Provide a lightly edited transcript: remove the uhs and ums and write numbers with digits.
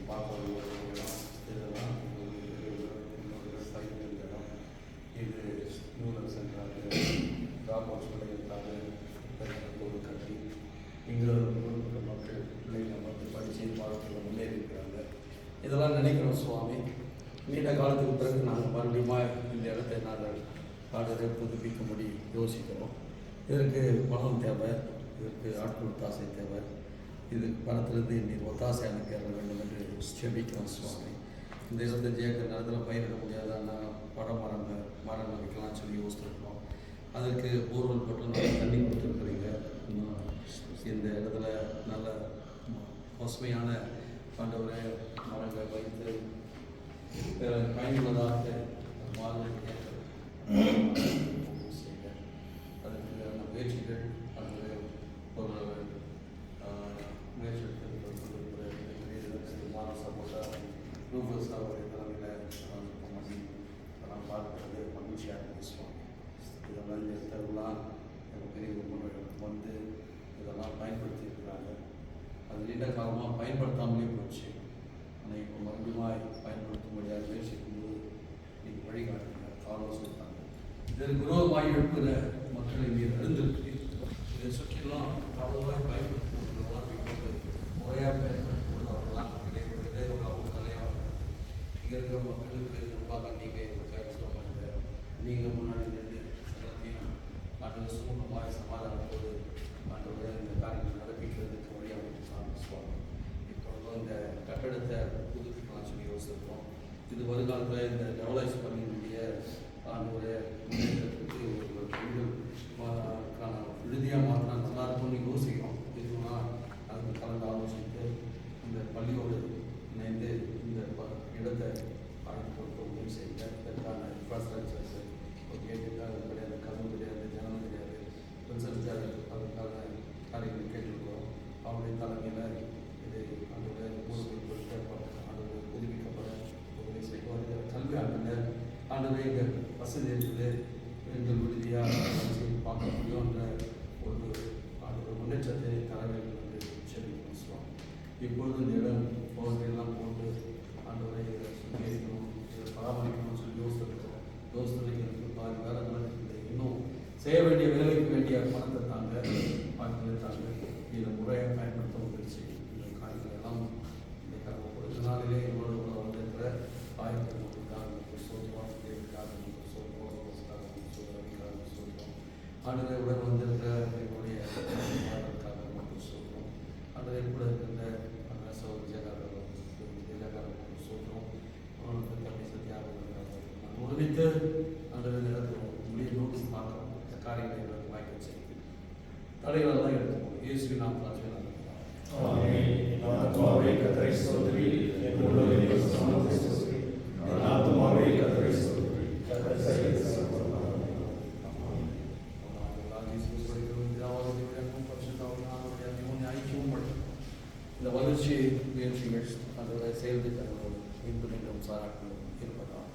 பார்க்க இடம் இதெல்லாம் என்னுடைய சைக்கிள் இடம். இது நூலர் சென்றாங்க ட்ராப் ஹவுஸ் பிள்ளைகளுக்காக ஒரு கட்டி இங்கே மக்கள் பிள்ளைங்க வந்து படித்து வாழ்க்கையில் முன்னேறி இருக்கிறாங்க. இதெல்லாம் நினைக்கிறோம் சுவாமி. நீண்ட காலத்துக்கு பிறகு நாங்கள் மறுபடியும் இந்த இடத்தை நாங்கள் ஆர்டரை புதுப்பிக்கும்படி யோசிக்கிறோம். இதற்கு பணம் தேவை, இதற்கு ஆட்கள் ஒத்தாசை தேவை. இது பணத்திலிருந்து நீர் ஒத்தாசை அனுப்பி வர வேண்டும் என்று செபிக்கிறோம் சுவாமி. இந்த இடத்தை ஜேக்க நேரத்தில் பயிரிட முடியாதான்னா மரம் வைக்கலாம்னு சொல்லி யோசிச்சிருக்கிறோம். அதற்கு போர்வெல் போட்டு நல்லா தண்ணி கொடுத்துருக்குறீங்க. இந்த இடத்துல நல்ல பசுமையான ஆண்டவரை மரங்கள் வைத்து பயனுள்ளதாக வாழ்க்கை செய்ய அதுக்கு முயற்சிகள் அந்த ஒரு முயற்சி சப்போட்டா ரூபஸ் அவருடைய தலைமையில் அதெல்லாம் பார்க்கறது மகிழ்ச்சியாக பேசுவாங்க. இதெல்லாம் இந்த இடத்தெல்லாம் எங்கள் பெரிய முன்னோர்கள் வந்து இதெல்லாம் பயன்படுத்தி இருக்கிறாங்க. அது நீண்ட காலமாக பயன்படுத்தாமலே போச்சு. ஆனால் இப்போ மறுபடியும் பயன்படுத்தும்படியாக முயற்சிக்கும்போது நீங்கள் வழிகாட்டுங்க, ஆலோசித்தாங்க. இதற்கு விரோதமாக எழுப்புகிற மக்களை நீர் அறிந்திருக்கிறீர்கள். இதை சுற்றிலாம் அவ்வளோவா பயன்படுத்துகிறவர்களாம் முறையாக பயன்படுத்துகிறவர்களாம் அவங்க தலையாக இங்கே இருக்கிற மக்களுக்கு நம்பாக நீங்கள் எங்களுக்காக சொல்லுவாங்க. நீங்கள் முன்னாடி நின்று எல்லாத்தையும் நாங்கள் சுமூகமாக சமாதானத்தோடு ஆண்டோட இந்த காரியங்கள் நடப்பிக்கிறதுக்கு வழியாக சாமி. இப்போ இந்த கட்டடத்தை புதுப்பிக்கலாம் சொல்லி யோசிச்சிருக்கோம். இது வருங்காலத்தில் இந்த டெவலப்ஸ் பண்ணிய ஆண்டோடைய முன்னேற்றத்துக்கு ஒரு பெண்களுக்கான விடுதியாக மாற்றினா நல்லா இருக்கும்னு யோசிக்கிறோம். இதுனா அதுக்கு கலந்து ஆலோசித்து இந்த பள்ளியோடு இணைந்து இந்த இடத்தை ஆய்வு கொடுக்க உதவி செய்ய இதற்கான இன்ஃப்ராஸ்ட்ரக்சர்ஸ் ஒரு கேட்டுக்கு அது கிடையாது, கதவு கிடையாது, ஜனம் கிடையாது, ரிசர்ச்சார் அதுக்கான காரியங்களை கேட்டிருக்கிறோம். அவருடைய தலைமையில் இது அதோட அதோட புதுப்பிக்கப்பட உதவி செய்வோம். கல்வி ஆண்டுமே எங்கள் வசதி இருக்குது, எங்கள் விடுதியாக பார்க்க முடியும்ன்ற ஒரு அதோட முன்னேற்றத்தை தர வேண்டும் என்று சொல்லிக்கிறோம். இப்பொழுது இந்த இடம் போதையெல்லாம் போட்டு ஆண்டவரை சுத்திகரிக்கணும், இதை பராமரிக்கணும்னு சொல்லி யோசனைக்கு பாதி வேலை நடக்குது. இன்னும் செய்ய வேண்டிய வேலைக்கு வேண்டிய பணத்தை தாங்க பாட்டிலே தாங்க இதை முறையாக பயன்படுத்த முயற்சி. இந்த காரியங்கள் எல்லாம் இந்த ஒரு நாளிலே என்னோட வந்திருக்கிற ஆயிரத்தி ஆண்டுகளை உடன் வந்திருக்கிற என்னுடைய மட்டும் சொல்கிறோம். ஆண்டுகளை கூட இருக்கின்ற விஜயகாரர்கள் சொல்கிறோம். தம்பி சத்தியாக ஒருமித்து ஆண்டுகளை நடத்துகிறோம். முடிய நோட்டீஸ் பார்க்குறோம். இந்த காரியங்களை வாய்க்க வச்சு தடைகளெல்லாம் எடுத்துக்கணும். இயேசுவின் நாம் பிரார்த்தனை இந்த வளர்ச்சி முயற்சிகள் அதோட செயல்திட்டங்களோடு மீண்டும் சாராட்களும் இருப்பதாக.